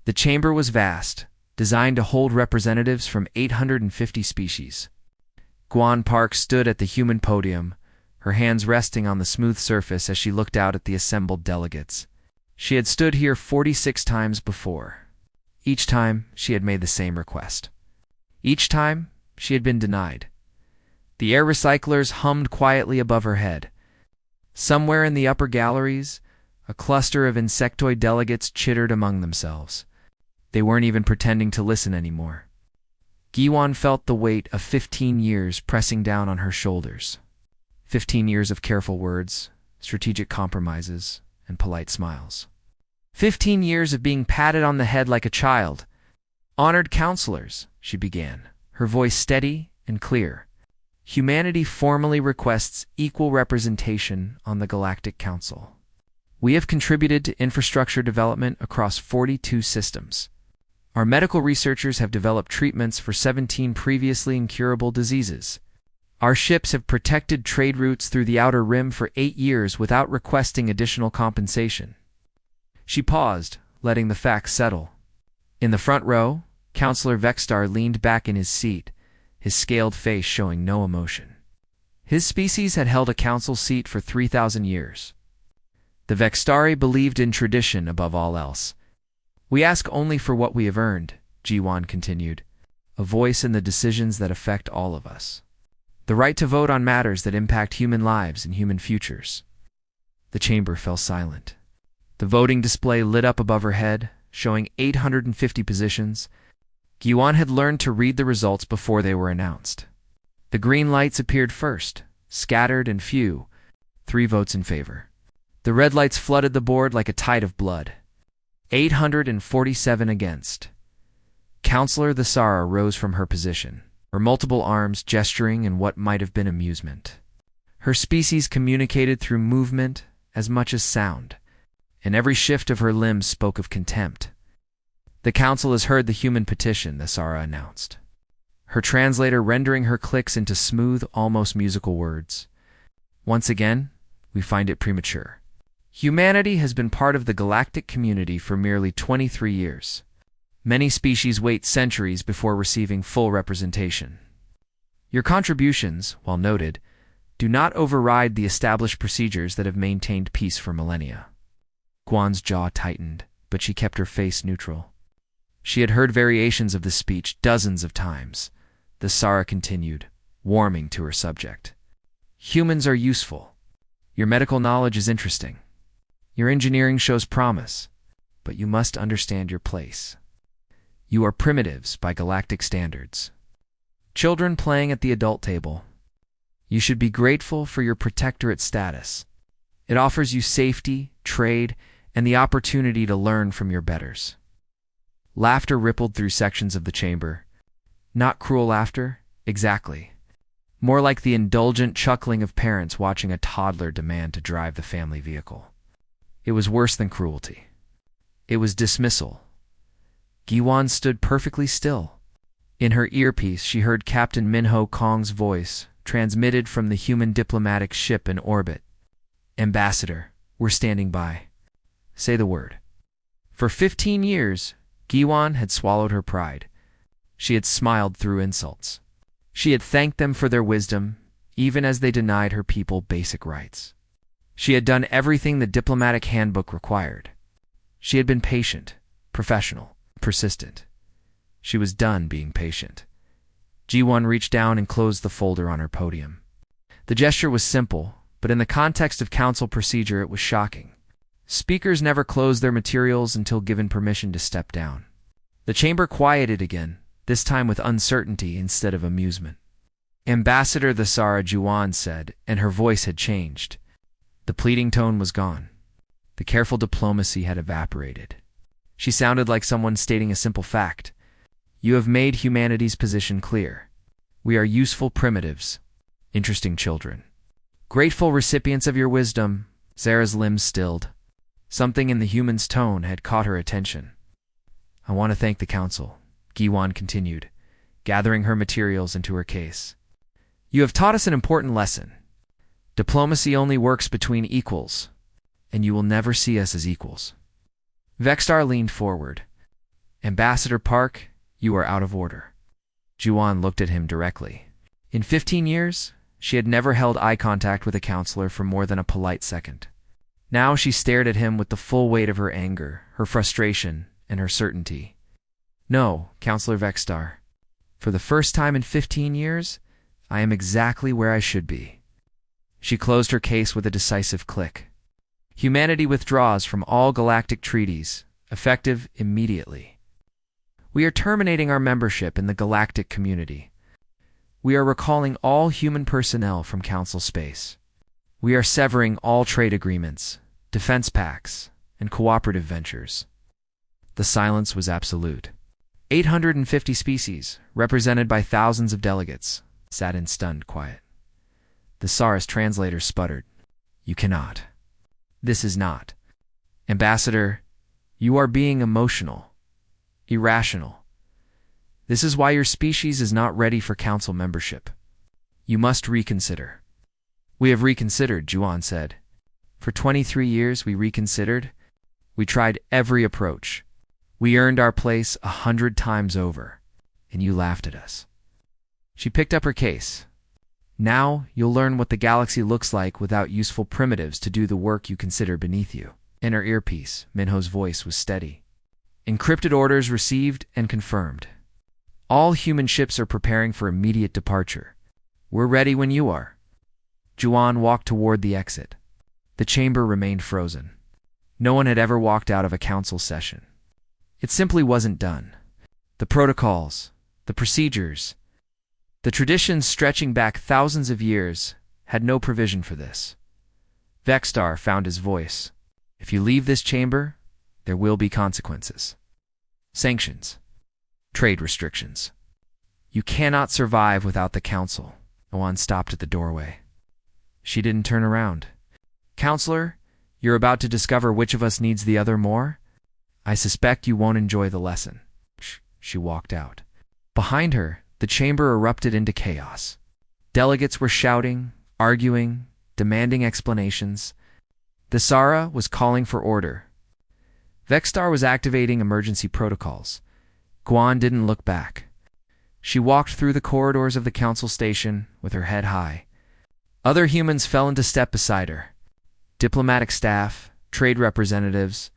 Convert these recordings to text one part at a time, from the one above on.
The chamber was vast, designed to hold representatives from 850 species. Guan Park stood at the human podium, her hands resting on the smooth surface as she looked out at the assembled delegates. She had stood here 46 times before. Each time, she had made the same request. Each time, she had been denied. The air recyclers hummed quietly above her head. Somewhere in the upper galleries, a cluster of insectoid delegates chittered among themselves. They weren't even pretending to listen anymore. Giwan felt the weight of 15 years pressing down on her shoulders. 15 years of careful words, strategic compromises, and polite smiles. 15 years of being patted on the head like a child. "Honored counselors," she began, her voice steady and clear. "Humanity formally requests equal representation on the Galactic Council. We have contributed to infrastructure development across 42 systems. Our medical researchers have developed treatments for 17 previously incurable diseases. Our ships have protected trade routes through the Outer Rim for 8 years without requesting additional compensation." She paused, letting the facts settle. In the front row, Counselor Vextar leaned back in his seat, his scaled face showing no emotion. His species had held a council seat for 3,000 years. The Vextari believed in tradition above all else. "We ask only for what we have earned," Giwan continued, "a voice in the decisions that affect all of us. The right to vote on matters that impact human lives and human futures." The chamber fell silent. The voting display lit up above her head, showing 850 positions. Giwan had learned to read the results before they were announced. The green lights appeared first, scattered and few, 3 votes in favor. The red lights flooded the board like a tide of blood. 847 against. Counselor Thesara rose from her position, her multiple arms gesturing in what might have been amusement. Her species communicated through movement as much as sound, and every shift of her limbs spoke of contempt. "The council has heard the human petition," Thesara announced, her translator rendering her clicks into smooth, almost musical words. "Once again, we find it premature. Humanity has been part of the galactic community for merely 23 years. Many species wait centuries before receiving full representation. Your contributions, while noted, do not override the established procedures that have maintained peace for millennia." Guan's jaw tightened, but she kept her face neutral. She had heard variations of this speech dozens of times. Thesara continued, warming to her subject. "Humans are useful. Your medical knowledge is interesting. Your engineering shows promise, but you must understand your place. You are primitives by galactic standards. Children playing at the adult table. You should be grateful for your protectorate status. It offers you safety, trade, and the opportunity to learn from your betters." Laughter rippled through sections of the chamber. Not cruel laughter, exactly. More like the indulgent chuckling of parents watching a toddler demand to drive the family vehicle. It was worse than cruelty. It was dismissal. Giwan stood perfectly still. In her earpiece, she heard Captain Minho Kong's voice, transmitted from the human diplomatic ship in orbit. "Ambassador, we're standing by. Say the word." For 15 years, Giwan had swallowed her pride. She had smiled through insults. She had thanked them for their wisdom, even as they denied her people basic rights. She had done everything the diplomatic handbook required. She had been patient, professional, persistent. She was done being patient. G1 reached down and closed the folder on her podium. The gesture was simple, but in the context of council procedure it was shocking. Speakers never closed their materials until given permission to step down. The chamber quieted again, this time with uncertainty instead of amusement. "Ambassador Thesara," Juwan said, and her voice had changed. The pleading tone was gone. The careful diplomacy had evaporated. She sounded like someone stating a simple fact. "You have made humanity's position clear. We are useful primitives, interesting children. Grateful recipients of your wisdom." Zara's limbs stilled. Something in the human's tone had caught her attention. "I want to thank the council," Giwan continued, gathering her materials into her case. "You have taught us an important lesson. Diplomacy only works between equals, and you will never see us as equals." Vextar leaned forward. Ambassador Park, you are out of order. Juan looked at him directly. In 15 years, she had never held eye contact with a counselor for more than a polite second. Now she stared at him with the full weight of her anger, her frustration, and her certainty. No, Counselor Vexstar. For the first time in 15 years, I am exactly where I should be. She closed her case with a decisive click. Humanity withdraws from all galactic treaties, effective immediately. We are terminating our membership in the galactic community. We are recalling all human personnel from Council space. We are severing all trade agreements, defense pacts, and cooperative ventures. The silence was absolute. 850 species, represented by thousands of delegates, sat in stunned quiet. The Saurus translator sputtered. You cannot. This is not. Ambassador, you are being emotional, irrational. This is why your species is not ready for council membership. You must reconsider. We have reconsidered, Juan said. For 23 years we reconsidered. We tried every approach. We earned our place 100 times over, and you laughed at us. She picked up her case. Now you'll learn what the galaxy looks like without useful primitives to do the work you consider beneath you. In her earpiece, Minho's voice was steady. Encrypted orders received and confirmed. All human ships are preparing for immediate departure. We're ready when you are. Juan walked toward the exit. The chamber remained frozen. No one had ever walked out of a council session. It simply wasn't done. The protocols, the procedures, the traditions stretching back thousands of years had no provision for this. Vexstar found his voice. If you leave this chamber, there will be consequences. Sanctions. Trade restrictions. You cannot survive without the council. Juan stopped at the doorway. She didn't turn around. Counselor, you're about to discover which of us needs the other more? I suspect you won't enjoy the lesson. She walked out. Behind her, the chamber erupted into chaos. Delegates were shouting, arguing, demanding explanations. The Sara was calling for order. Vexstar was activating emergency protocols. Guan didn't look back. She walked through the corridors of the council station with her head high. Other humans fell into step beside her. Diplomatic staff, trade representatives,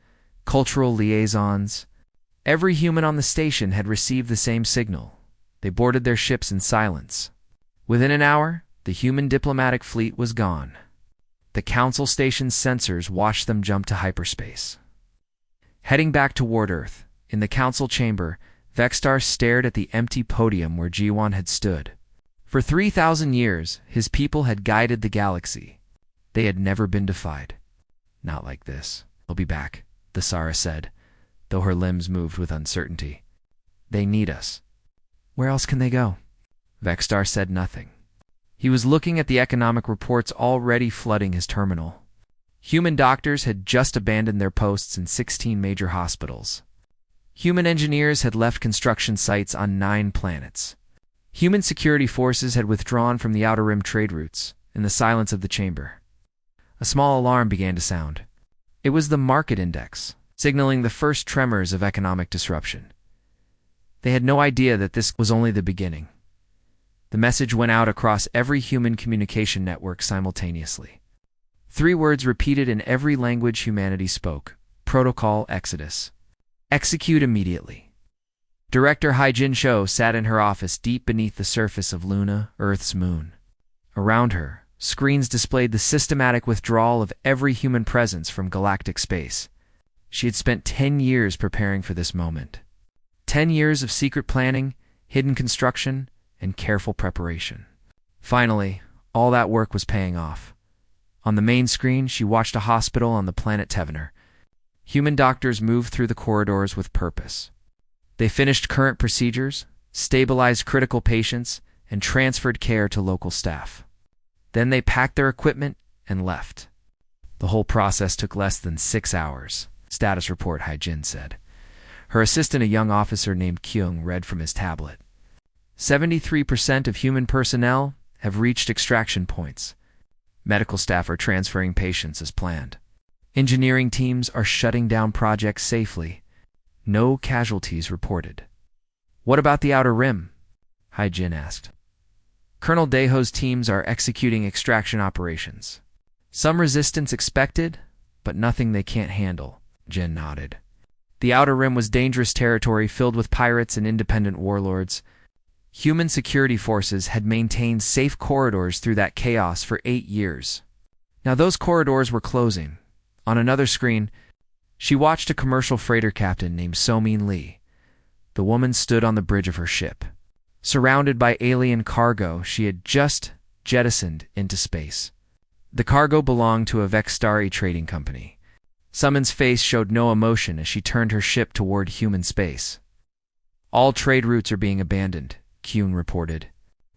cultural liaisons. Every human on the station had received the same signal. They boarded their ships in silence. Within an hour, the human diplomatic fleet was gone. The council station's sensors watched them jump to hyperspace. Heading back toward Earth, in the council chamber, Vexstar stared at the empty podium where Jiwan had stood. For 3,000 years, his people had guided the galaxy. They had never been defied. Not like this. I'll be back, the Sara said, though her limbs moved with uncertainty. They need us. Where else can they go? Vexstar said nothing. He was looking at the economic reports already flooding his terminal. Human doctors had just abandoned their posts in 16 major hospitals. Human engineers had left construction sites on 9 planets. Human security forces had withdrawn from the Outer Rim trade routes in the silence of the chamber. A small alarm began to sound. It was the market index, signaling the first tremors of economic disruption. They had no idea that this was only the beginning. The message went out across every human communication network simultaneously. 3 words repeated in every language humanity spoke. Protocol Exodus. Execute immediately. Director Haijin Shou sat in her office deep beneath the surface of Luna, Earth's moon. Around her, screens displayed the systematic withdrawal of every human presence from galactic space. She had spent 10 years preparing for this moment. 10 years of secret planning, hidden construction, and careful preparation. Finally, all that work was paying off. On the main screen, she watched a hospital on the planet Tevener. Human doctors moved through the corridors with purpose. They finished current procedures, stabilized critical patients, and transferred care to local staff. Then they packed their equipment and left. The whole process took less than 6 hours, status report Haijin said. Her assistant, a young officer named Kyung, read from his tablet. 73% of human personnel have reached extraction points. Medical staff are transferring patients as planned. Engineering teams are shutting down projects safely. No casualties reported. What about the Outer Rim? Hai-Jin asked. Colonel Daeho's teams are executing extraction operations. Some resistance expected, but nothing they can't handle, Jin nodded. The Outer Rim was dangerous territory filled with pirates and independent warlords. Human security forces had maintained safe corridors through that chaos for 8 years. Now those corridors were closing. On another screen, she watched a commercial freighter captain named So-Min Lee. The woman stood on the bridge of her ship. Surrounded by alien cargo she had just jettisoned into space. The cargo belonged to a Vextari trading company. So-Min's face showed no emotion as she turned her ship toward human space. All trade routes are being abandoned, Kyun reported.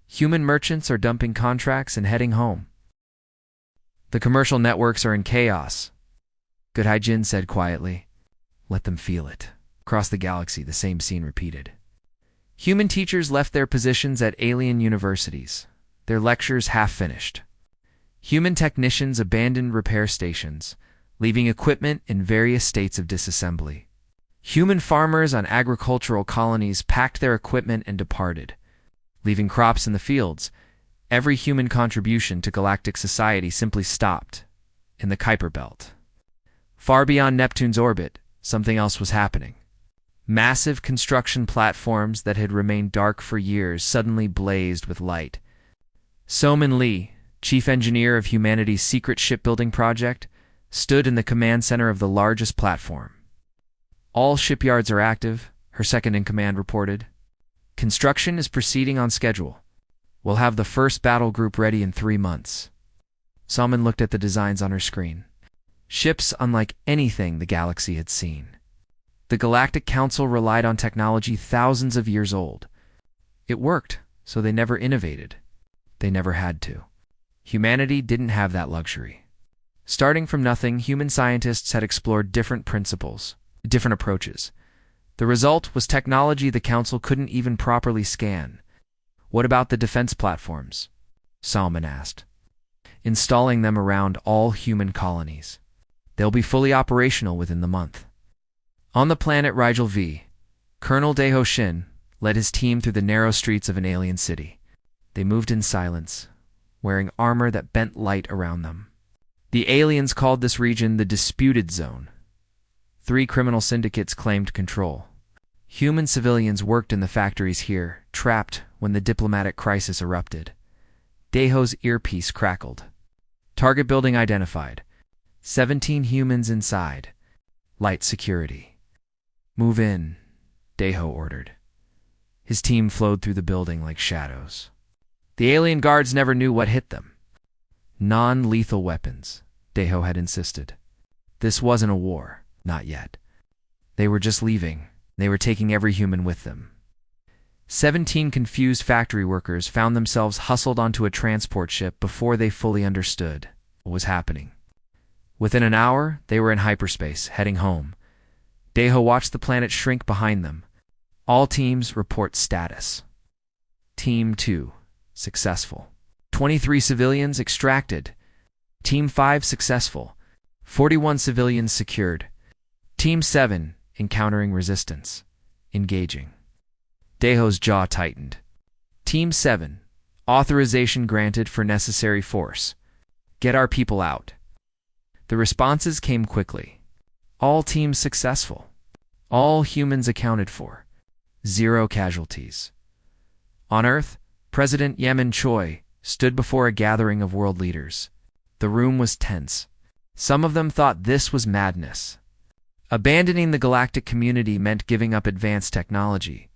Human merchants are dumping contracts and heading home. The commercial networks are in chaos, Good Hai-Jin said quietly. Let them feel it. Across the galaxy, the same scene repeated. Human teachers left their positions at alien universities, their lectures half-finished. Human technicians abandoned repair stations, leaving equipment in various states of disassembly. Human farmers on agricultural colonies packed their equipment and departed, leaving crops in the fields. Every human contribution to galactic society simply stopped in the Kuiper Belt. Far beyond Neptune's orbit, something else was happening. Massive construction platforms that had remained dark for years suddenly blazed with light. So-Min Lee, chief engineer of humanity's secret shipbuilding project, stood in the command center of the largest platform. All shipyards are active, her second-in-command reported. Construction is proceeding on schedule. We'll have the first battle group ready in 3 months. So-Min looked at the designs on her screen. Ships unlike anything the galaxy had seen. The Galactic Council relied on technology thousands of years old. It worked, so they never innovated. They never had to. Humanity didn't have that luxury. Starting from nothing, human scientists had explored different principles, different approaches. The result was technology the Council couldn't even properly scan. What about the defense platforms? So-Min asked. Installing them around all human colonies. They'll be fully operational within the month. On the planet Rigel V, Colonel Daeho Shin led his team through the narrow streets of an alien city. They moved in silence, wearing armor that bent light around them. The aliens called this region the Disputed Zone. 3 criminal syndicates claimed control. Human civilians worked in the factories here, trapped when the diplomatic crisis erupted. Daeho's earpiece crackled. Target building identified. 17 humans inside. Light security. Move in, Daeho ordered. His team flowed through the building like shadows. The alien guards never knew what hit them. Non-lethal weapons, Daeho had insisted. This wasn't a war, not yet. They were just leaving. They were taking every human with them. 17 confused factory workers found themselves hustled onto a transport ship before they fully understood what was happening. Within an hour, they were in hyperspace, heading home. Daeho watched the planet shrink behind them. All teams report status. Team 2, successful. 23 civilians extracted. Team 5, successful. 41 civilians secured. Team 7, encountering resistance. Engaging. Daeho's jaw tightened. Team 7, authorization granted for necessary force. Get our people out. The responses came quickly. All teams successful. All humans accounted for. 0 casualties. On Earth, President Yemen Choi stood before a gathering of world leaders. The room was tense. Some of them thought this was madness. Abandoning the galactic community meant giving up advanced technology,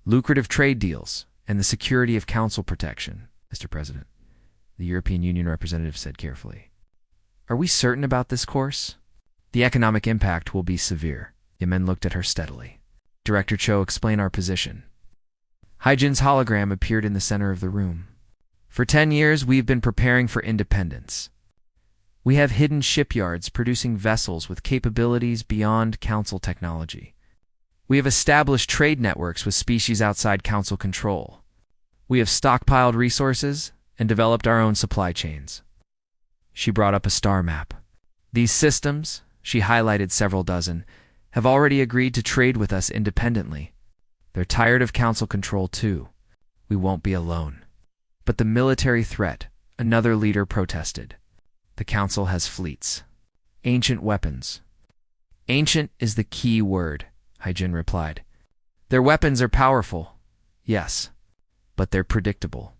lucrative trade deals, and the security of council protection, Mr. President, the European Union representative said carefully. Are we certain about this course? The economic impact will be severe. Yemen looked at her steadily. Director Cho explained our position. Hai-Jin's hologram appeared in the center of the room. For 10 years, we've been preparing for independence. We have hidden shipyards producing vessels with capabilities beyond Council technology. We have established trade networks with species outside Council control. We have stockpiled resources and developed our own supply chains. She brought up a star map. These systems, she highlighted several dozen, have already agreed to trade with us independently. They're tired of council control too. We won't be alone. But the military threat, another leader protested. The council has fleets. Ancient weapons. Ancient is the key word, Hyjin replied. Their weapons are powerful, yes, but they're predictable.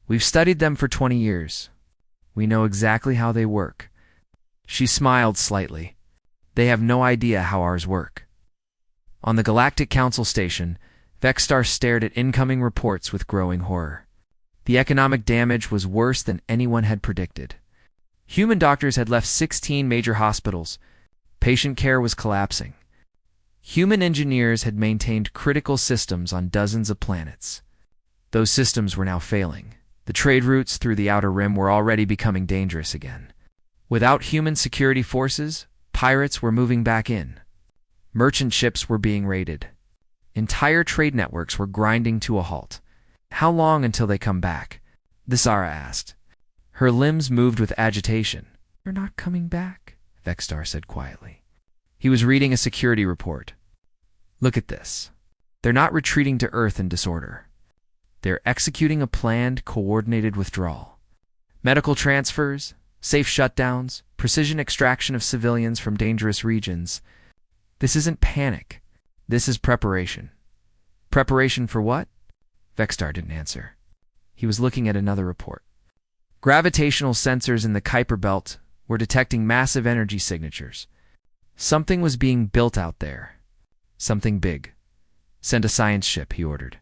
We've studied them for 20 years. We know exactly how they work. She smiled slightly. They have no idea how ours work. On the Galactic Council station, Vexstar stared at incoming reports with growing horror. The economic damage was worse than anyone had predicted. Human doctors had left 16 major hospitals. Patient care was collapsing. Human engineers had maintained critical systems on dozens of planets. Those systems were now failing. The trade routes through the Outer Rim were already becoming dangerous again. Without human security forces, pirates were moving back in. Merchant ships were being raided. Entire trade networks were grinding to a halt. How long until they come back? The Zara asked. Her limbs moved with agitation. They're not coming back, Vexstar said quietly. He was reading a security report. Look at this. They're not retreating to Earth in disorder. They're executing a planned, coordinated withdrawal. Medical transfers, safe shutdowns, precision extraction of civilians from dangerous regions. This isn't panic. This is preparation. Preparation for what? Vexstar didn't answer. He was looking at another report. Gravitational sensors in the Kuiper Belt were detecting massive energy signatures. Something was being built out there. Something big. Send a science ship, he ordered.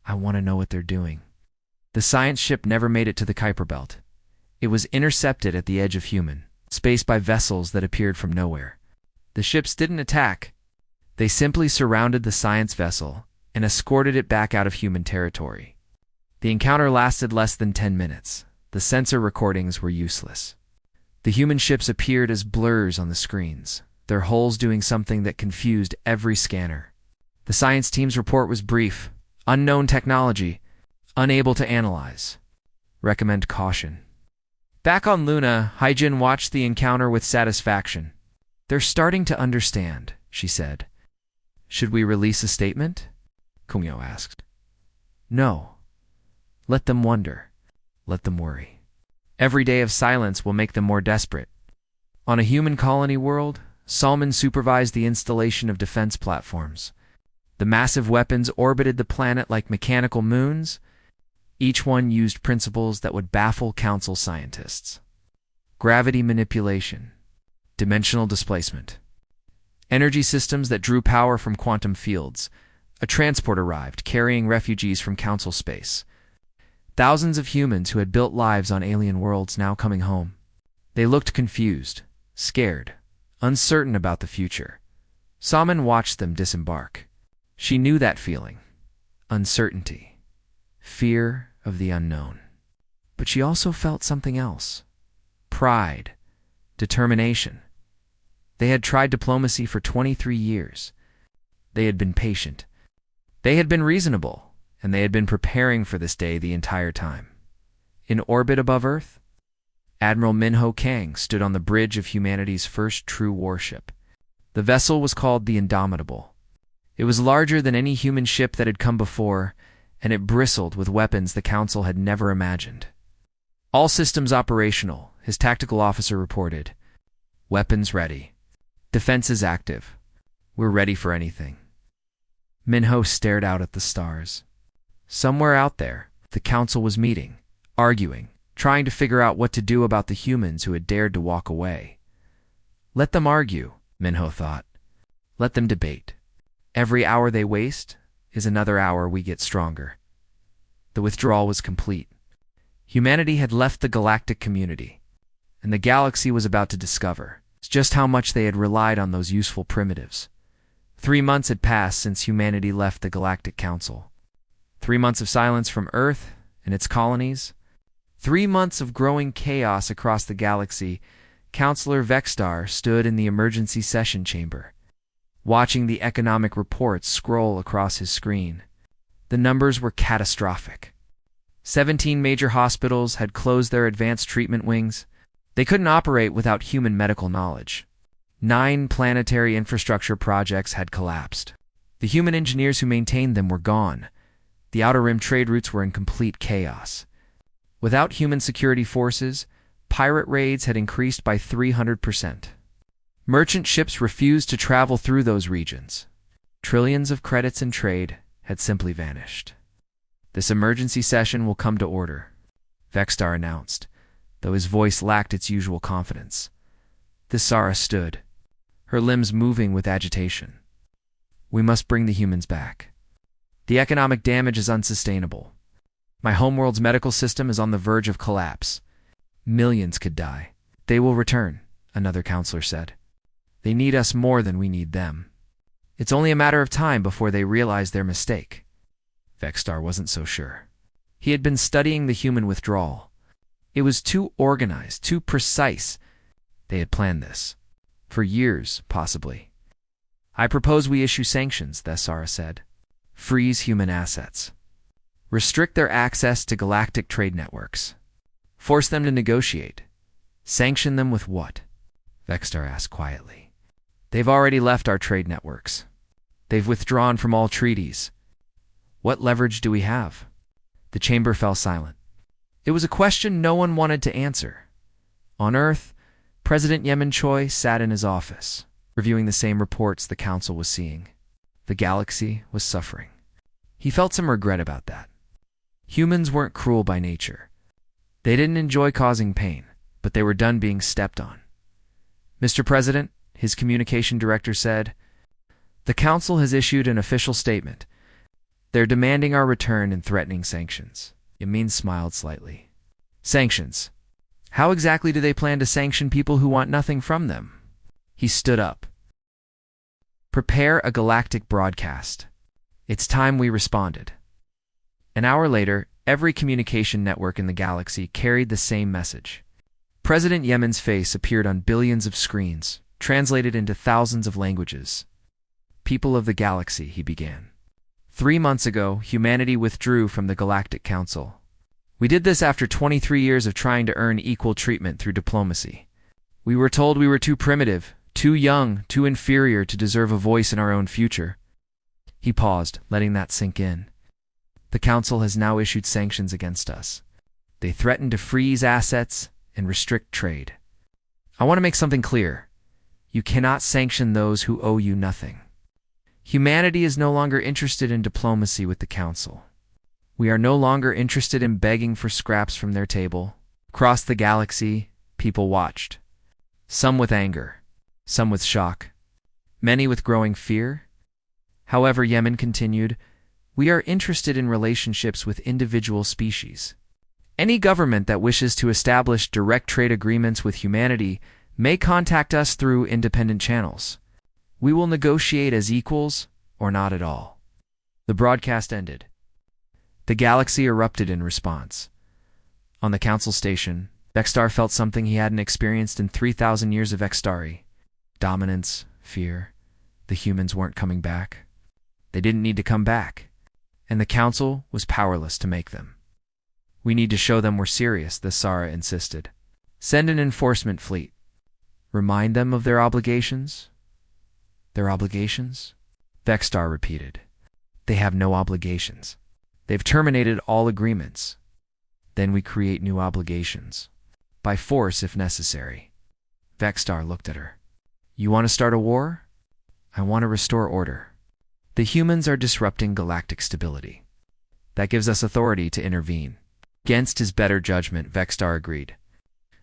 I want to know what they're doing. The science ship never made it to the Kuiper Belt. It was intercepted at the edge of human space by vessels that appeared from nowhere. The ships didn't attack. They simply surrounded the science vessel and escorted it back out of human territory. The encounter lasted less than 10 minutes. The sensor recordings were useless. The human ships appeared as blurs on the screens, their hulls doing something that confused every scanner. The science team's report was brief. Unknown technology. Unable to analyze. Recommend caution. Back on Luna, Hyjin watched the encounter with satisfaction. They're starting to understand, she said. Should we release a statement? Kungyo asked. No. Let them wonder. Let them worry. Every day of silence will make them more desperate. On a human colony world, Salman supervised the installation of defense platforms. The massive weapons orbited the planet like mechanical moons. Each one used principles that would baffle council scientists. Gravity manipulation. Dimensional displacement. Energy systems that drew power from quantum fields. A transport arrived, carrying refugees from council space. Thousands of humans who had built lives on alien worlds now coming home. They looked confused, scared, uncertain about the future. Salman watched them disembark. She knew that feeling. Uncertainty. Fear of the unknown. But she also felt something else. Pride. Determination. They had tried diplomacy for 23 years. They had been patient. They had been reasonable, and they had been preparing for this day the entire time. In orbit above Earth, Admiral Minho Kang stood on the bridge of humanity's first true warship. The vessel was called the Indomitable. It was larger than any human ship that had come before, and it bristled with weapons the Council had never imagined. All systems operational, his tactical officer reported. Weapons ready. Defenses active. We're ready for anything. Minho stared out at the stars. Somewhere out there, the Council was meeting, arguing, trying to figure out what to do about the humans who had dared to walk away. Let them argue, Minho thought. Let them debate. Every hour they waste is another hour we get stronger. The withdrawal was complete. Humanity had left the galactic community, and the galaxy was about to discover just how much they had relied on those useful primitives. 3 months had passed since humanity left the Galactic Council. 3 months of silence from Earth and its colonies. 3 months of growing chaos across the galaxy. Counselor Vexstar stood in the emergency session chamber, watching the economic reports scroll across his screen. The numbers were catastrophic. 17 major hospitals had closed their advanced treatment wings. They couldn't operate without human medical knowledge. 9 planetary infrastructure projects had collapsed. The human engineers who maintained them were gone. The Outer Rim trade routes were in complete chaos. Without human security forces, pirate raids had increased by 300%. Merchant ships refused to travel through those regions. Trillions of credits in trade had simply vanished. "This emergency session will come to order," Vexstar announced, though his voice lacked its usual confidence. The Sara stood, her limbs moving with agitation. "We must bring the humans back. The economic damage is unsustainable. My homeworld's medical system is on the verge of collapse. Millions could die." "They will return," another counselor said. "They need us more than we need them. It's only a matter of time before they realize their mistake." Vexstar wasn't so sure. He had been studying the human withdrawal. It was too organized, too precise. They had planned this. For years, possibly. "I propose we issue sanctions," the Sara said. "Freeze human assets. Restrict their access to galactic trade networks. Force them to negotiate. Sanction them with what?" Vexstar asked quietly. "They've already left our trade networks. They've withdrawn from all treaties. What leverage do we have?" The chamber fell silent. It was a question no one wanted to answer. On Earth, President Yemen Choi sat in his office, reviewing the same reports the Council was seeing. The galaxy was suffering. He felt some regret about that. Humans weren't cruel by nature. They didn't enjoy causing pain, but they were done being stepped on. "Mr. President," his communication director said, "the Council has issued an official statement. They're demanding our return and threatening sanctions." Yamin smiled slightly. "Sanctions? How exactly do they plan to sanction people who want nothing from them?" He stood up. "Prepare a galactic broadcast. It's time we responded." An hour later, every communication network in the galaxy carried the same message. President Yemen's face appeared on billions of screens, translated into thousands of languages. "People of the galaxy," he began. 3 months ago, humanity withdrew from the Galactic Council. We did this after 23 years of trying to earn equal treatment through diplomacy. We were told we were too primitive, too young, too inferior to deserve a voice in our own future." He paused, letting that sink in. "The Council has now issued sanctions against us. They threaten to freeze assets and restrict trade. I want to make something clear. You cannot sanction those who owe you nothing. Humanity is no longer interested in diplomacy with the Council. We are no longer interested in begging for scraps from their table." Across the galaxy, people watched. Some with anger, some with shock, many with growing fear. However, Yemen continued, "We are interested in relationships with individual species. Any government that wishes to establish direct trade agreements with humanity may contact us through independent channels. We will negotiate as equals or not at all." The broadcast ended. The galaxy erupted in response. On the Council station, Vexstar felt something he hadn't experienced in 3,000 years of Vexstari. Dominance, fear. The humans weren't coming back. They didn't need to come back. And the Council was powerless to make them. "We need to show them we're serious," the Sara insisted. "Send an enforcement fleet. Remind them of their obligations." "Their obligations?" Vexstar repeated. "They have no obligations. They've terminated all agreements. Then we create new obligations. By force if necessary." Vexstar looked at her. "You want to start a war?" "I want to restore order. The humans are disrupting galactic stability. That gives us authority to intervene." Against his better judgment, Vexstar agreed.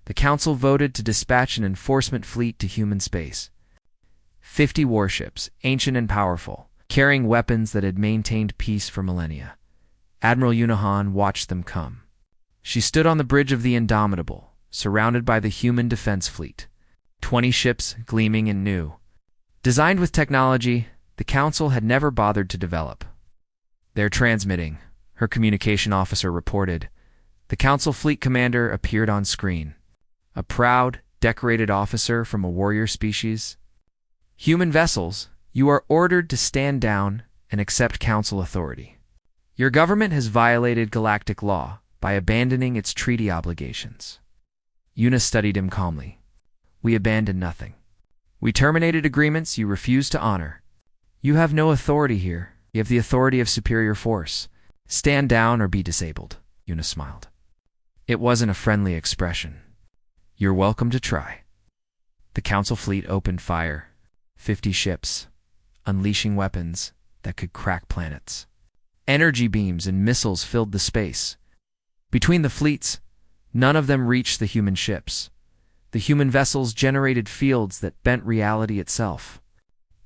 The Council voted to dispatch an enforcement fleet to human space. 50 warships, ancient and powerful, carrying weapons that had maintained peace for millennia. Admiral Unahan watched them come. She stood on the bridge of the Indomitable, surrounded by the human defense fleet. 20 ships, gleaming and new. Designed with technology the Council had never bothered to develop. "They're transmitting," her communication officer reported. The Council fleet commander appeared on screen. A proud, decorated officer from a warrior species. "Human vessels, you are ordered to stand down and accept Council authority. Your government has violated galactic law by abandoning its treaty obligations." Una studied him calmly. "We abandon nothing. We terminated agreements you refused to honor. You have no authority here. You have the authority of superior force. Stand down or be disabled, Yuna smiled. It wasn't a friendly expression. You're welcome to try. The Council fleet opened fire. 50 ships, unleashing weapons that could crack planets. Energy beams and missiles filled the space. Between the fleets, none of them reached the human ships. The human vessels generated fields that bent reality itself.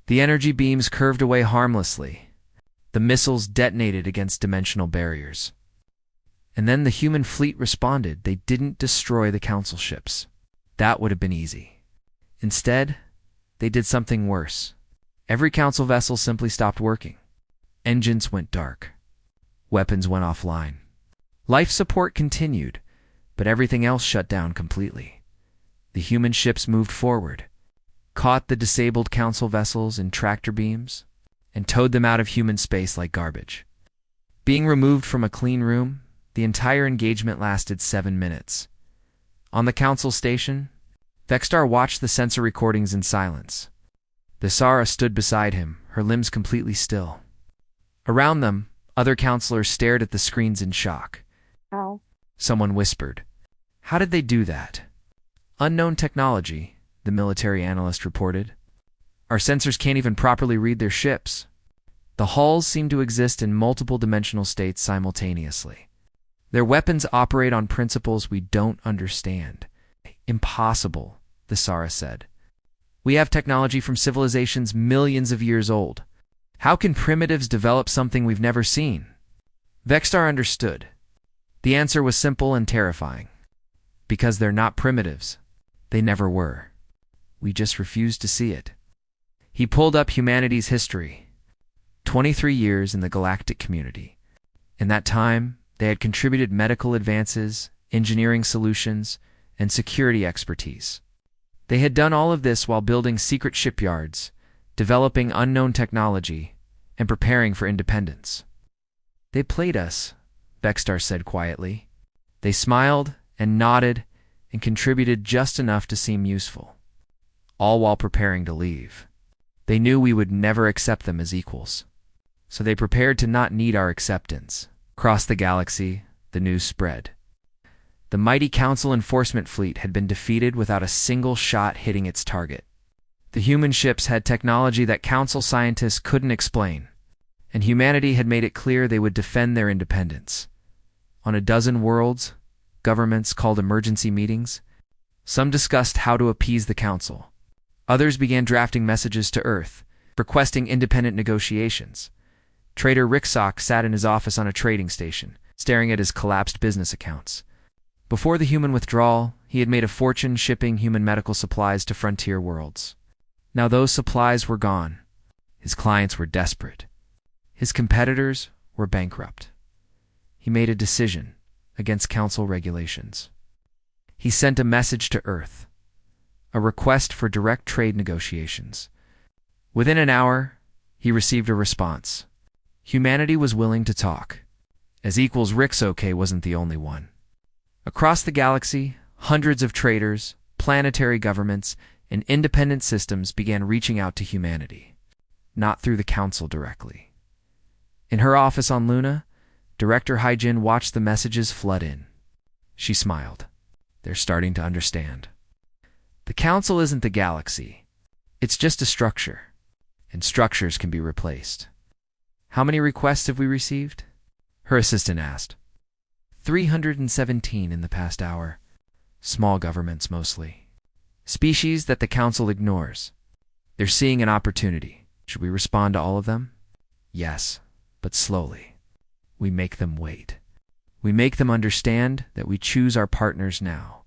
The energy beams curved away harmlessly. The missiles detonated against dimensional barriers. And then the human fleet responded. They didn't destroy the Council ships. That would have been easy. Instead, they did something worse. Every Council vessel simply stopped working. Engines went dark. Weapons went offline. Life support continued, but everything else shut down completely. The human ships moved forward, caught the disabled Council vessels in tractor beams, and towed them out of human space like garbage. Being removed from a clean room, the entire engagement lasted 7 minutes. On the Council station, Vexstar watched the sensor recordings in silence. The Sara stood beside him, her limbs completely still. Around them, other counselors stared at the screens in shock. Ow. Someone whispered, "How did they do that?" "Unknown technology," the military analyst reported. "Our sensors can't even properly read their ships." The hulls seem to exist in multiple dimensional states simultaneously. Their weapons operate on principles we don't understand. "Impossible," the Sara said. "We have technology from civilizations millions of years old. How can primitives develop something we've never seen?" Vexstar understood. The answer was simple and terrifying. Because they're not primitives. They never were. We just refused to see it. He pulled up humanity's history. 23 years in the galactic community. In that time, they had contributed medical advances, engineering solutions, and security expertise. They had done all of this while building secret shipyards, developing unknown technology, and preparing for independence. "They played us," Vexstar said quietly. "They smiled and nodded and contributed just enough to seem useful, all while preparing to leave. They knew we would never accept them as equals, so they prepared to not need our acceptance." Across the galaxy, the news spread. The mighty Council enforcement fleet had been defeated without a single shot hitting its target. The human ships had technology that Council scientists couldn't explain, and humanity had made it clear they would defend their independence. On a dozen worlds, governments called emergency meetings. Some discussed how to appease the Council. Others began drafting messages to Earth, requesting independent negotiations. Trader Ricksock sat in his office on a trading station, staring at his collapsed business accounts. Before the human withdrawal, he had made a fortune shipping human medical supplies to frontier worlds. Now those supplies were gone. His clients were desperate. His competitors were bankrupt. He made a decision against Council regulations. He sent a message to Earth, a request for direct trade negotiations. Within an hour, he received a response. Humanity was willing to talk. As equals, Ricksock wasn't the only one. Across the galaxy, hundreds of traders, planetary governments, and independent systems began reaching out to humanity, not through the Council directly. In her office on Luna, Director Hyjin watched the messages flood in. She smiled. They're starting to understand. The Council isn't the galaxy. It's just a structure, and structures can be replaced. "How many requests have we received?" her assistant asked. 317 in the past hour. Small governments mostly. Species that the Council ignores. They're seeing an opportunity. Should we respond to all of them? Yes, but slowly. We make them wait. We make them understand that we choose our partners now.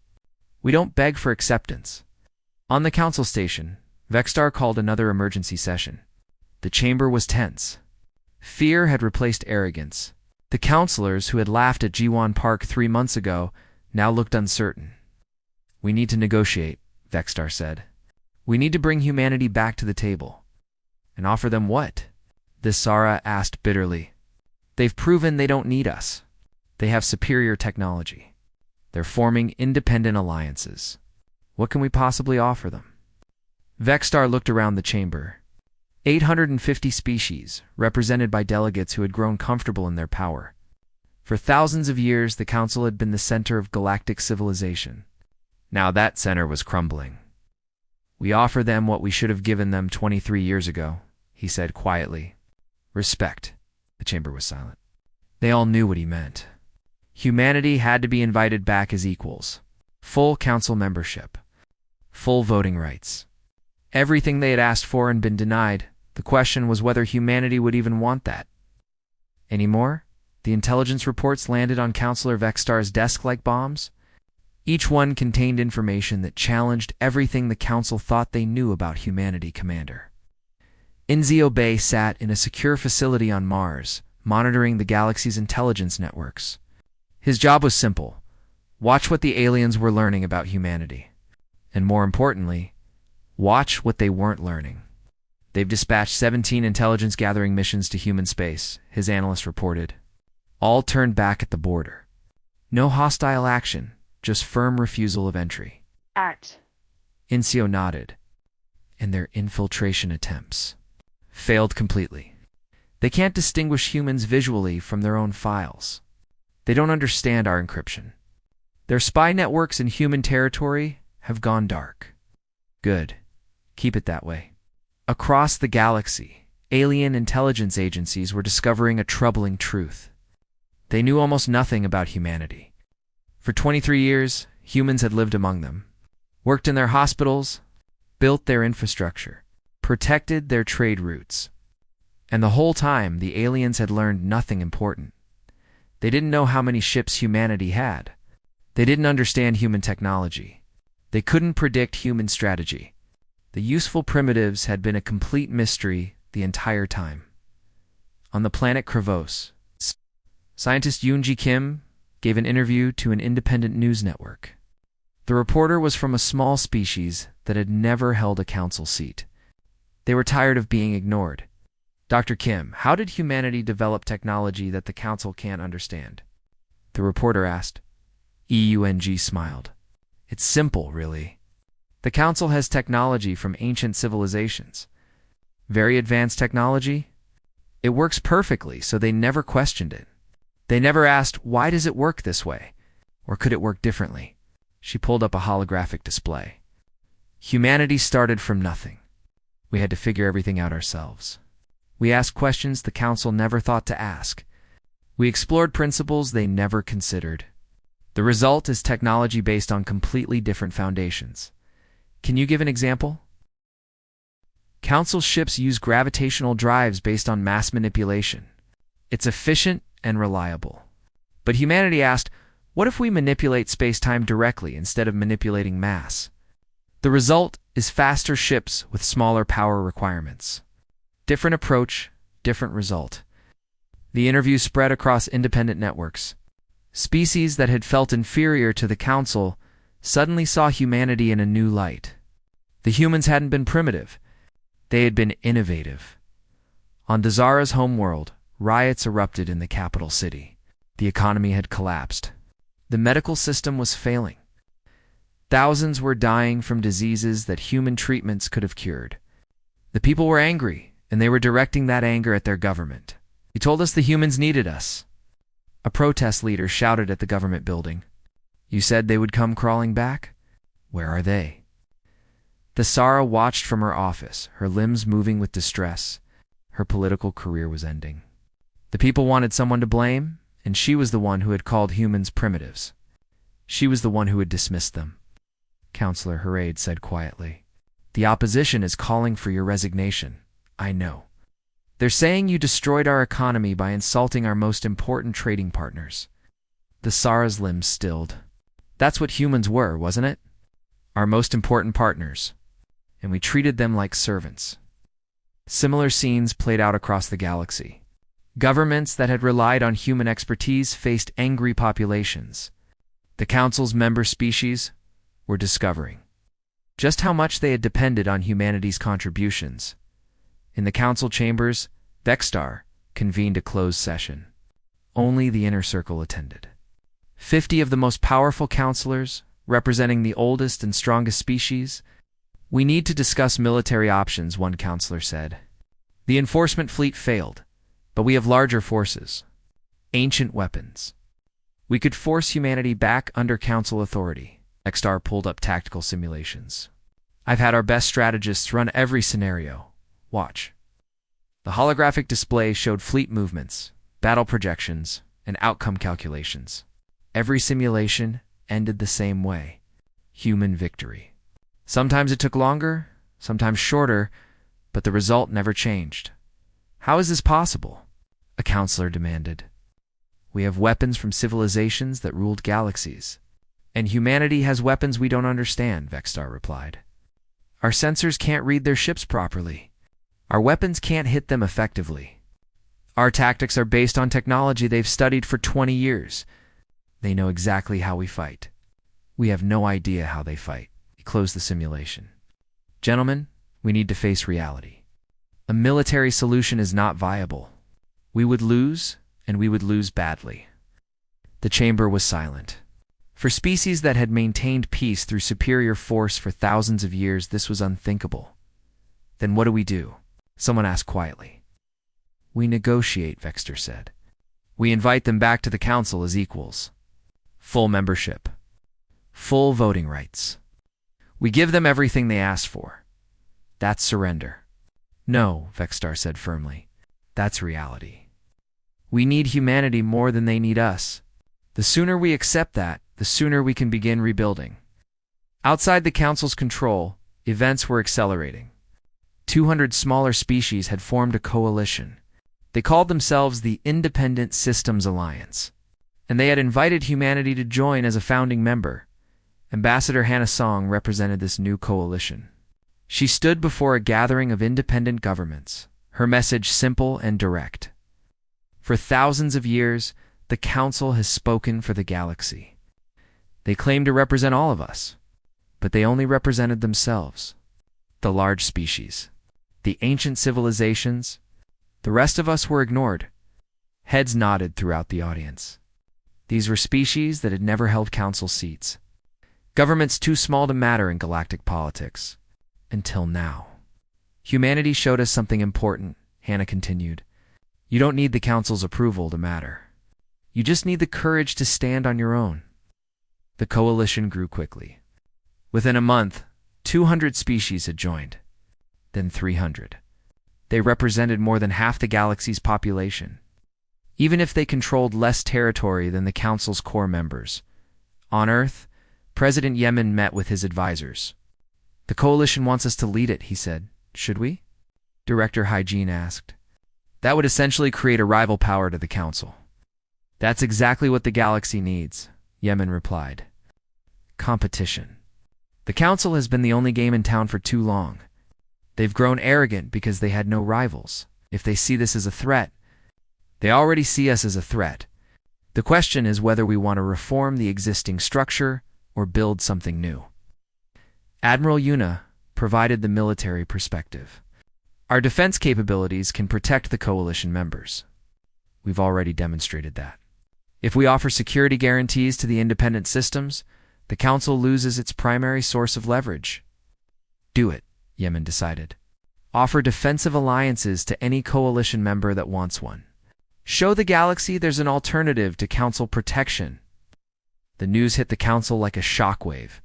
We don't beg for acceptance. On the Council station, Vexstar called another emergency session. The chamber was tense. Fear had replaced arrogance. The counselors who had laughed at G1 Park 3 months ago now looked uncertain. "We need to negotiate," Vexstar said. "We need to bring humanity back to the table." "And offer them what?" the Sara asked bitterly. "They've proven they don't need us. They have superior technology. They're forming independent alliances. What can we possibly offer them?" Vexstar looked around the chamber. 850 species, represented by delegates who had grown comfortable in their power. For thousands of years, the council had been the center of galactic civilization. Now that center was crumbling. "We offer them what we should have given them 23 years ago," he said quietly. "Respect." The chamber was silent. They all knew what he meant. Humanity had to be invited back as equals. Full council membership. Full voting rights. Everything they had asked for and been denied. The question was whether humanity would even want that. Anymore? The intelligence reports landed on Counselor Vexstar's desk like bombs. Each one contained information that challenged everything the council thought they knew about humanity, Commander. Inzio Bay sat in a secure facility on Mars, monitoring the galaxy's intelligence networks. His job was simple: watch what the aliens were learning about humanity. And more importantly, watch what they weren't learning. "They've dispatched 17 intelligence-gathering missions to human space," his analyst reported. All turned back at the border. No hostile action, just firm refusal of entry. Incio nodded. And their infiltration attempts failed completely. They can't distinguish humans visually from their own files. They don't understand our encryption. Their spy networks in human territory have gone dark. Good. Keep it that way. Across the galaxy, alien intelligence agencies were discovering a troubling truth. They knew almost nothing about humanity. For 23 years, humans had lived among them, worked in their hospitals, built their infrastructure, protected their trade routes. And the whole time, the aliens had learned nothing important. They didn't know how many ships humanity had. They didn't understand human technology. They couldn't predict human strategy. The useful primitives had been a complete mystery the entire time. On the planet Kravos, scientist Yoonji Kim gave an interview to an independent news network. The reporter was from a small species that had never held a council seat. They were tired of being ignored. "Dr. Kim, how did humanity develop technology that the council can't understand?" The reporter asked. Eung smiled. "It's simple, really. The council has technology from ancient civilizations. Very advanced technology. It works perfectly, so they never questioned it. They never asked, why does it work this way? Or could it work differently?" She pulled up a holographic display. "Humanity started from nothing. We had to figure everything out ourselves. We asked questions the council never thought to ask. We explored principles they never considered. The result is technology based on completely different foundations. Can you give an example?" Council ships use gravitational drives based on mass manipulation. It's efficient and reliable. But humanity asked, what if we manipulate space-time directly instead of manipulating mass? The result is faster ships with smaller power requirements. Different approach, different result. The interview spread across independent networks. Species that had felt inferior to the council suddenly saw humanity in a new light. The humans hadn't been primitive. They had been innovative. On Dazara's homeworld, riots erupted in the capital city. The economy had collapsed. The medical system was failing. Thousands were dying from diseases that human treatments could have cured. The people were angry, and they were directing that anger at their government. "You told us the humans needed us." A protest leader shouted at the government building. "You said they would come crawling back? Where are they?" Thasara watched from her office, her limbs moving with distress. Her political career was ending. The people wanted someone to blame, and she was the one who had called humans primitives. She was the one who had dismissed them. Counselor Harade said quietly, "The opposition is calling for your resignation. I know. They're saying you destroyed our economy by insulting our most important trading partners." Thasara's limbs stilled. That's what humans were, wasn't it? Our most important partners. And we treated them like servants. Similar scenes played out across the galaxy. Governments that had relied on human expertise faced angry populations. The Council's member species were discovering just how much they had depended on humanity's contributions. In the Council chambers, Vexstar convened a closed session. Only the inner circle attended. 50 of the most powerful counselors, representing the oldest and strongest species, We need to discuss military options, one counselor said. The enforcement fleet failed, but we have larger forces. Ancient weapons. We could force humanity back under council authority. Extar pulled up tactical simulations. I've had our best strategists run every scenario. Watch. The holographic display showed fleet movements, battle projections, and outcome calculations. Every simulation ended the same way. Human victory. Sometimes it took longer, sometimes shorter, but the result never changed. How is this possible? A counselor demanded. We have weapons from civilizations that ruled galaxies. And humanity has weapons we don't understand, Vexstar replied. Our sensors can't read their ships properly. Our weapons can't hit them effectively. Our tactics are based on technology they've studied for 20 years. They know exactly how we fight. We have no idea how they fight. He closed the simulation. Gentlemen, we need to face reality. A military solution is not viable. We would lose, and we would lose badly. The chamber was silent. For species that had maintained peace through superior force for thousands of years, this was unthinkable. Then what do? Someone asked quietly. We negotiate, Vexter said. We invite them back to the council as equals. Full membership. Full voting rights. We give them everything they ask for. That's surrender. No, Vexstar said firmly. That's reality. We need humanity more than they need us. The sooner we accept that, the sooner we can begin rebuilding. Outside the Council's control, events were accelerating. 200 smaller species had formed a coalition. They called themselves the Independent Systems Alliance, and they had invited humanity to join as a founding member. Ambassador Hannah Song represented this new coalition. She stood before a gathering of independent governments, her message simple and direct. For thousands of years, the Council has spoken for the galaxy. They claim to represent all of us, but they only represented themselves. The large species, the ancient civilizations, the rest of us were ignored. Heads nodded throughout the audience. These were species that had never held council seats. Governments too small to matter in galactic politics. Until now. Humanity showed us something important, Hannah continued. You don't need the council's approval to matter. You just need the courage to stand on your own. The coalition grew quickly. Within a month, 200 species had joined. Then 300. They represented more than half the galaxy's population. Even if they controlled less territory than the Council's core members. On Earth, President Yemen met with his advisors. The coalition wants us to lead it, he said. Should we? Director Hygiene asked. That would essentially create a rival power to the Council. That's exactly what the galaxy needs, Yemen replied. Competition. The Council has been the only game in town for too long. They've grown arrogant because they had no rivals. If they see this as a threat, they already see us as a threat. The question is whether we want to reform the existing structure or build something new. Admiral Yuna provided the military perspective. Our defense capabilities can protect the coalition members. We've already demonstrated that. If we offer security guarantees to the independent systems, the Council loses its primary source of leverage. Do it, Yemen decided. Offer defensive alliances to any coalition member that wants one. Show the galaxy there's an alternative to Council protection. The news hit the Council like a shockwave.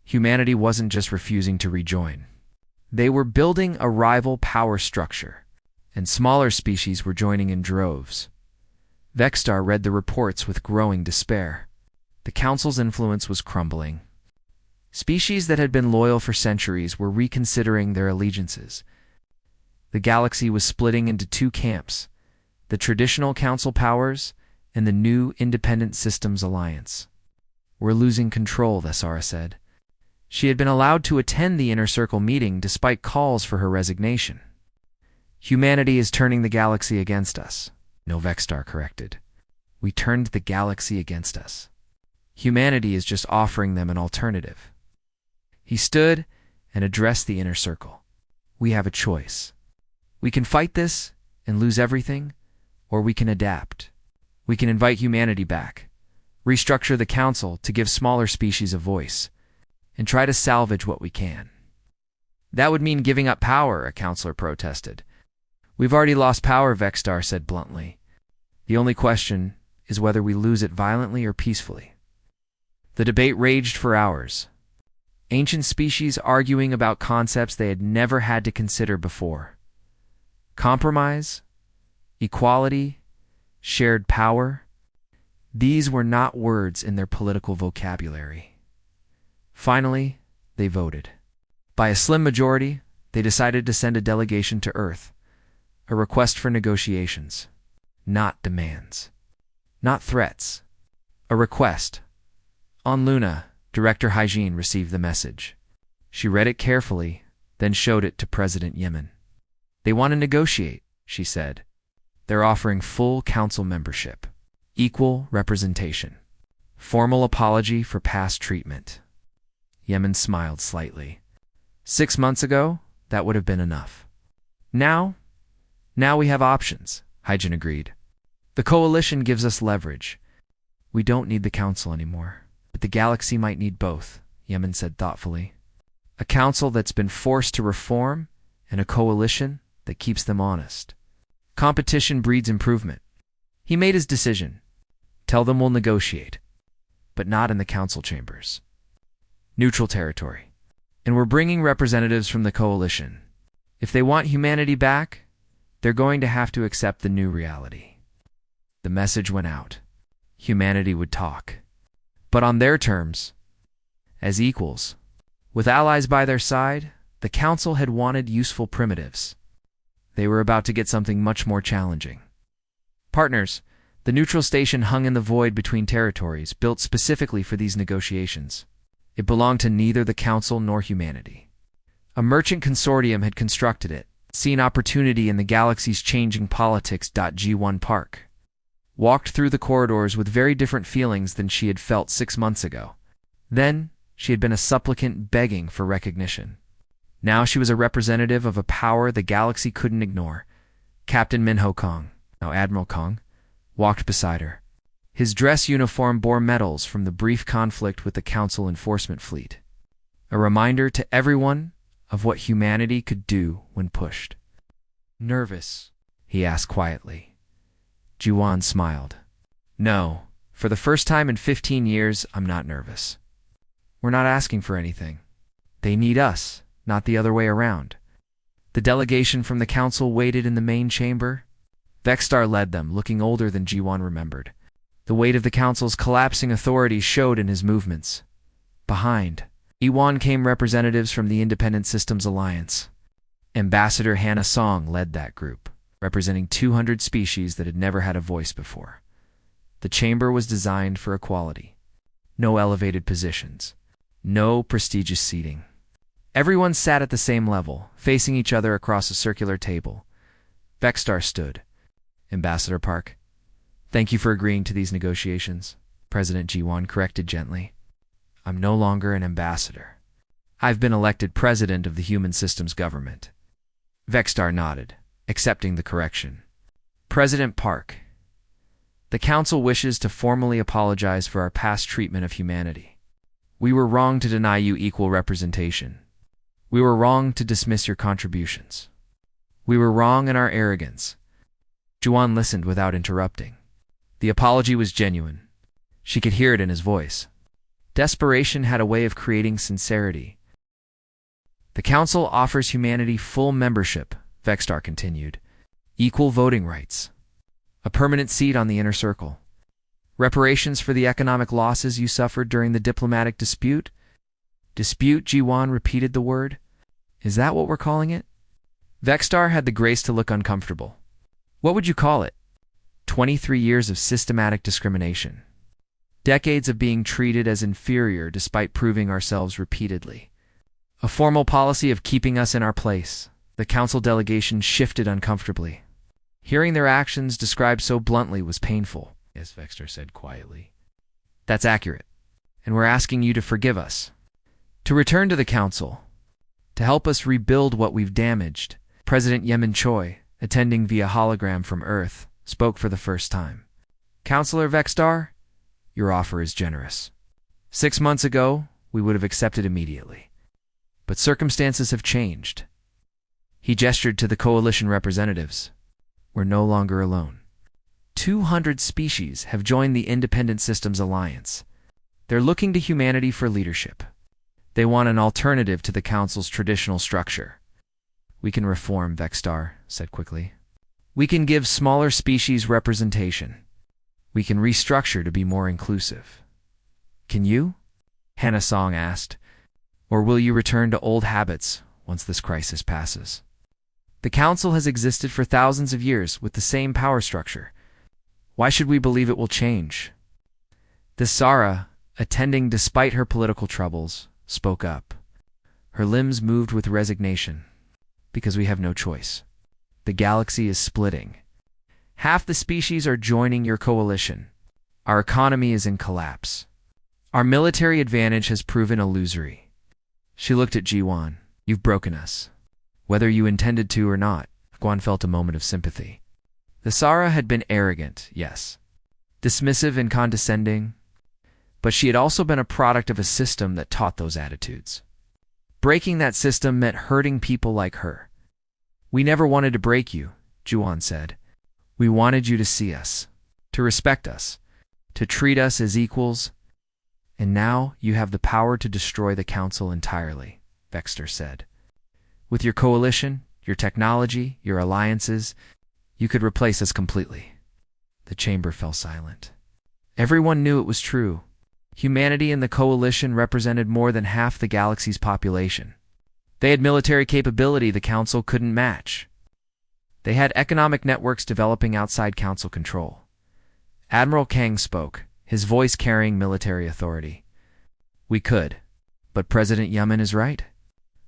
Humanity wasn't just refusing to rejoin. They were building a rival power structure, and smaller species were joining in droves. Vexstar read the reports with growing despair. The Council's influence was crumbling. Species that had been loyal for centuries were reconsidering their allegiances. The galaxy was splitting into two camps, the traditional Council powers and the new Independent Systems Alliance. We're losing control, Thessara said. She had been allowed to attend the Inner Circle meeting despite calls for her resignation. Humanity is turning the galaxy against us, Novexstar corrected. We turned the galaxy against us. Humanity is just offering them an alternative. He stood and addressed the Inner Circle. We have a choice. We can fight this and lose everything, or we can adapt. We can invite humanity back, restructure the Council to give smaller species a voice, and try to salvage what we can. That would mean giving up power, a counselor protested. We've already lost power, Vexstar said bluntly. The only question is whether we lose it violently or peacefully. The debate raged for hours. Ancient species arguing about concepts they had never had to consider before. Compromise, equality, shared power. These were not words in their political vocabulary. Finally, they voted. By a slim majority, they decided to send a delegation to Earth, a request for negotiations, not demands, not threats, a request. On Luna, Director Hygiene received the message. She read it carefully, then showed it to President Yemen. They want to negotiate, she said. They're offering full council membership, equal representation, formal apology for past treatment. Yemen smiled slightly. 6 months ago, that would have been enough. Now we have options, Hygiene agreed. The coalition gives us leverage. We don't need the council anymore. But the galaxy might need both, Yemen said thoughtfully. A council that's been forced to reform and a coalition that keeps them honest. Competition breeds improvement. He made his decision. Tell them we'll negotiate, but not in the council chambers. Neutral territory. And we're bringing representatives from the coalition. If they want humanity back, they're going to have to accept the new reality. The message went out. Humanity would talk. But on their terms, as equals. With allies by their side, the council had wanted useful primitives. They were about to get something much more challenging. Partners, the neutral station hung in the void between territories, built specifically for these negotiations. It belonged to neither the council nor humanity. A merchant consortium had constructed it, seen opportunity in the galaxy's changing politics. G1 Park. Walked through the corridors with very different feelings than she had felt 6 months ago. Then, she had been a supplicant begging for recognition. Now she was a representative of a power the galaxy couldn't ignore. Captain Minho Kong, now Admiral Kong, walked beside her. His dress uniform bore medals from the brief conflict with the Council Enforcement Fleet. A reminder to everyone of what humanity could do when pushed. Nervous? He asked quietly. Jiwan smiled. No, for the first time in 15 years, I'm not nervous. We're not asking for anything. They need us, not the other way around. The delegation from the council waited in the main chamber. Vexstar led them, looking older than Jiwan remembered. The weight of the council's collapsing authority showed in his movements. Behind, Iwan came representatives from the Independent Systems Alliance. Ambassador Hannah Song led that group, representing 200 species that had never had a voice before. The chamber was designed for equality. No elevated positions. No prestigious seating. Everyone sat at the same level, facing each other across a circular table. Vexstar stood. Ambassador Park, thank you for agreeing to these negotiations, President Jiwan corrected gently. I'm no longer an ambassador. I've been elected president of the Human Systems Government. Vexstar nodded, accepting the correction. President Park, the Council wishes to formally apologize for our past treatment of humanity. We were wrong to deny you equal representation. We were wrong to dismiss your contributions. We were wrong in our arrogance. Juan listened without interrupting. The apology was genuine. She could hear it in his voice. Desperation had a way of creating sincerity. The Council offers humanity full membership, Vexstar continued. Equal voting rights. A permanent seat on the inner circle. Reparations for the economic losses you suffered during the diplomatic dispute? Dispute, Jiwan repeated the word. Is that what we're calling it? Vexstar had the grace to look uncomfortable. What would you call it? 23 years of systematic discrimination. Decades of being treated as inferior despite proving ourselves repeatedly. A formal policy of keeping us in our place. The council delegation shifted uncomfortably. Hearing their actions described so bluntly was painful, as Vexstar said quietly. That's accurate, and we're asking you to forgive us. To return to the council. To help us rebuild what we've damaged. President Yemen Choi, attending via hologram from Earth, spoke for the first time. Councillor Vexstar, your offer is generous. 6 months ago, we would have accepted immediately. But circumstances have changed. He gestured to the coalition representatives. We're no longer alone. 200 species have joined the Independent Systems Alliance. They're looking to humanity for leadership. They want an alternative to the Council's traditional structure. We can reform, Vexstar said quickly. We can give smaller species representation. We can restructure to be more inclusive. Can you? Hannah Song asked. Or will you return to old habits once this crisis passes? The Council has existed for thousands of years with the same power structure. Why should we believe it will change? The Sara, attending despite her political troubles, spoke up. Her limbs moved with resignation. Because we have no choice. The galaxy is splitting. Half the species are joining your coalition. Our economy is in collapse. Our military advantage has proven illusory. She looked at Jiwan. You've broken us. Whether you intended to or not, Guan felt a moment of sympathy. The Sara had been arrogant, yes. Dismissive and condescending. But she had also been a product of a system that taught those attitudes. Breaking that system meant hurting people like her. We never wanted to break you, Juan said. We wanted you to see us, to respect us, to treat us as equals. And now you have the power to destroy the Council entirely, Vexter said. With your coalition, your technology, your alliances, you could replace us completely. The chamber fell silent. Everyone knew it was true. Humanity and the coalition represented more than half the galaxy's population. They had military capability the Council couldn't match. They had economic networks developing outside Council control. Admiral Kang spoke, his voice carrying military authority. We could, but President Yemen is right.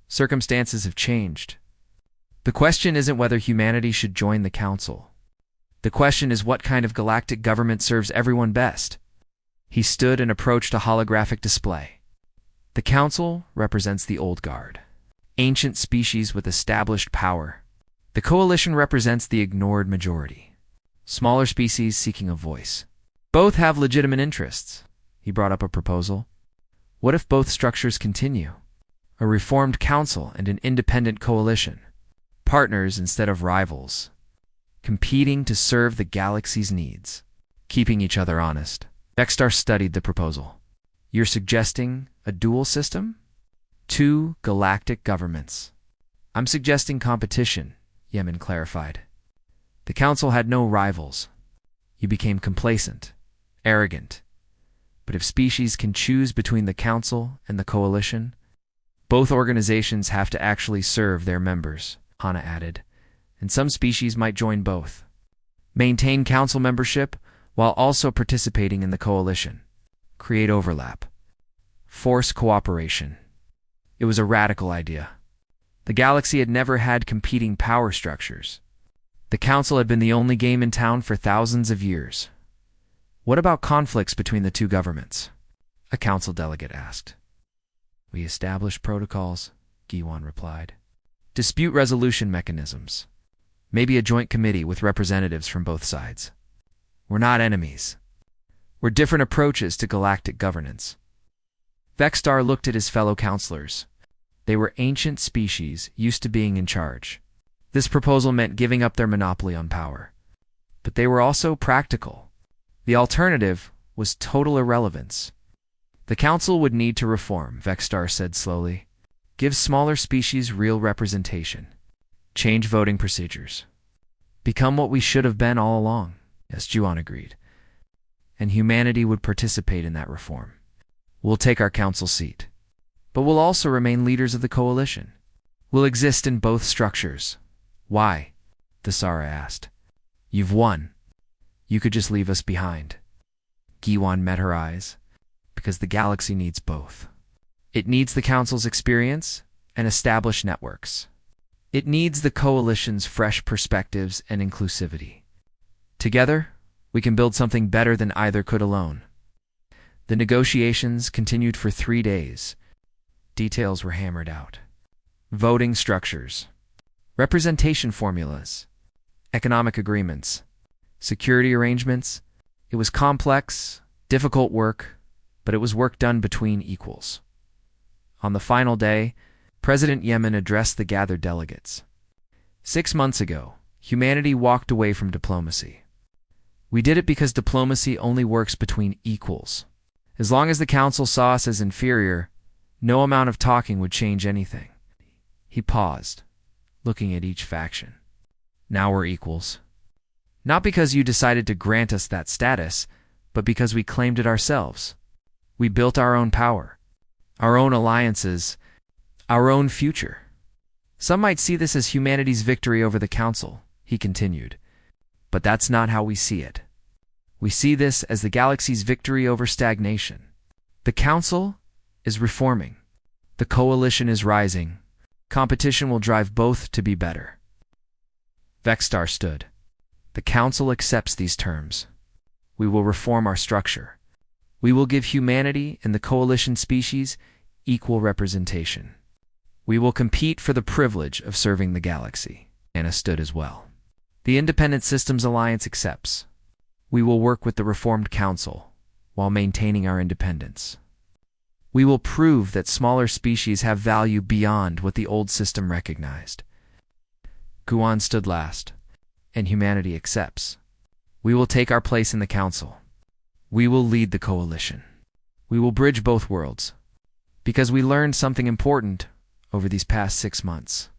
Circumstances have changed. The question isn't whether humanity should join the Council. The question is what kind of galactic government serves everyone best. He stood and approached a holographic display. The Council represents the Old Guard, ancient species with established power. The Coalition represents the ignored majority, smaller species seeking a voice. Both have legitimate interests. He brought up a proposal. What if both structures continue? A reformed council and an independent coalition. Partners instead of rivals. Competing to serve the galaxy's needs. Keeping each other honest. Vexstar studied the proposal. You're suggesting a dual system? 2 galactic governments. I'm suggesting competition, Yemen clarified. The Council had no rivals. You became complacent, arrogant. But if species can choose between the Council and the Coalition, both organizations have to actually serve their members, Hana added, and some species might join both. Maintain Council membership while also participating in the Coalition. Create overlap. Force cooperation. It was a radical idea. The galaxy had never had competing power structures. The Council had been the only game in town for thousands of years. What about conflicts between the 2 governments? A Council delegate asked. We established protocols, Giwan replied. Dispute resolution mechanisms. Maybe a joint committee with representatives from both sides. We're not enemies. We're different approaches to galactic governance. Vexstar looked at his fellow counselors. They were ancient species used to being in charge. This proposal meant giving up their monopoly on power. But they were also practical. The alternative was total irrelevance. The Council would need to reform, Vexstar said slowly. Give smaller species real representation. Change voting procedures. Become what we should have been all along. Yes, Juan agreed. And humanity would participate in that reform. We'll take our council seat. But we'll also remain leaders of the coalition. We'll exist in both structures. Why? The Sara asked. You've won. You could just leave us behind. Giwan met her eyes. Because the galaxy needs both. It needs the Council's experience and established networks. It needs the Coalition's fresh perspectives and inclusivity. Together, we can build something better than either could alone. The negotiations continued for 3 days. Details were hammered out. Voting structures, representation formulas, economic agreements, security arrangements. It was complex, difficult work, but it was work done between equals. On the final day, President Yemen addressed the gathered delegates. 6 months ago, humanity walked away from diplomacy. We did it because diplomacy only works between equals. As long as the Council saw us as inferior, no amount of talking would change anything. He paused, looking at each faction. Now we're equals. Not because you decided to grant us that status, but because we claimed it ourselves. We built our own power, our own alliances, our own future. Some might see this as humanity's victory over the Council, he continued. But that's not how we see it. We see this as the galaxy's victory over stagnation. The Council is reforming. The coalition is rising. Competition will drive both to be better. Vexstar stood. The Council accepts these terms. We will reform our structure. We will give humanity and the coalition species equal representation. We will compete for the privilege of serving the galaxy. Anna stood as well. The Independent Systems Alliance accepts. We will work with the Reformed Council while maintaining our independence. We will prove that smaller species have value beyond what the old system recognized. Guan stood last, and humanity accepts. We will take our place in the Council. We will lead the coalition. We will bridge both worlds, because we learned something important over these past 6 months.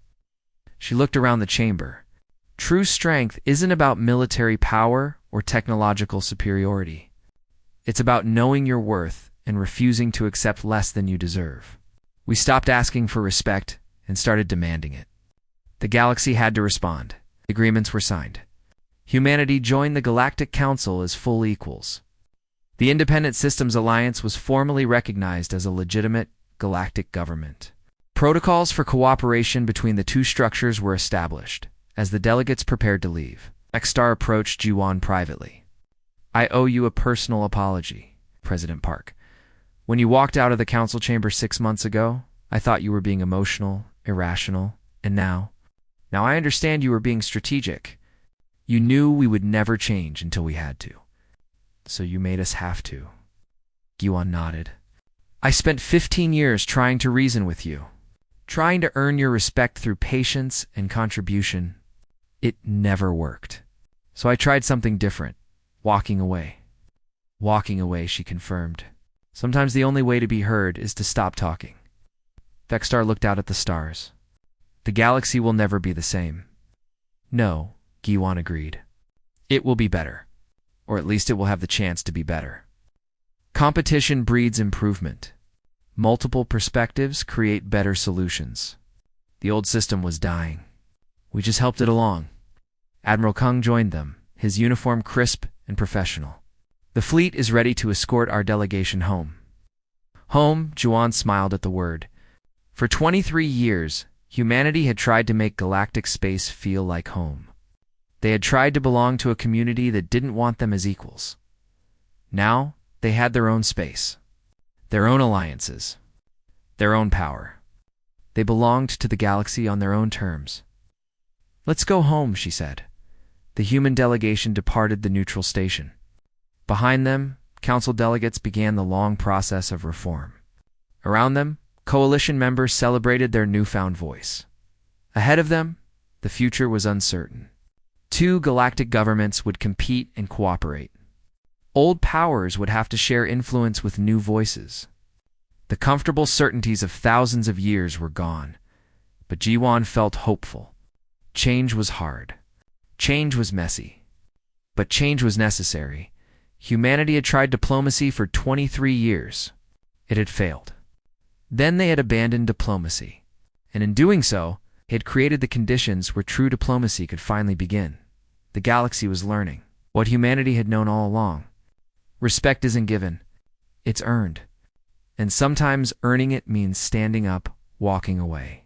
She looked around the chamber. True strength isn't about military power or technological superiority. It's about knowing your worth and refusing to accept less than you deserve. We stopped asking for respect and started demanding it. The galaxy had to respond. Agreements were signed. Humanity joined the Galactic Council as full equals. The Independent Systems Alliance was formally recognized as a legitimate galactic government. Protocols for cooperation between the two structures were established. As the delegates prepared to leave, Vexstar approached Juwan privately. I owe you a personal apology, President Park. When you walked out of the council chamber 6 months ago, I thought you were being emotional, irrational, and now I understand you were being strategic. You knew we would never change until we had to. So you made us have to. Guan nodded. I spent 15 years trying to reason with you, trying to earn your respect through patience and contribution. It never worked. So I tried something different, walking away. Walking away, she confirmed. Sometimes the only way to be heard is to stop talking. Vexstar looked out at the stars. The galaxy will never be the same. No, Guan agreed. It will be better. Or at least it will have the chance to be better. Competition breeds improvement. Multiple perspectives create better solutions. The old system was dying. We just helped it along. Admiral Kung joined them, his uniform crisp and professional. The fleet is ready to escort our delegation home. Home, Juwan smiled at the word. For 23 years, humanity had tried to make galactic space feel like home. They had tried to belong to a community that didn't want them as equals. Now, they had their own space, their own alliances, their own power. They belonged to the galaxy on their own terms. Let's go home, she said. The human delegation departed the neutral station. Behind them, council delegates began the long process of reform. Around them, coalition members celebrated their newfound voice. Ahead of them, the future was uncertain. 2 galactic governments would compete and cooperate. Old powers would have to share influence with new voices. The comfortable certainties of thousands of years were gone, but Jiwan felt hopeful. Change was hard. Change was messy. But change was necessary. Humanity had tried diplomacy for 23 years. It had failed. Then they had abandoned diplomacy, and in doing so, it had created the conditions where true diplomacy could finally begin. The galaxy was learning what humanity had known all along. Respect isn't given, it's earned. And sometimes earning it means standing up, walking away,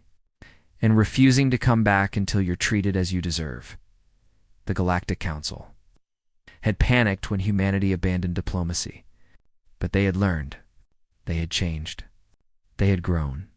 and refusing to come back until you're treated as you deserve. The Galactic Council had panicked when humanity abandoned diplomacy, but they had learned. They had changed. They had grown.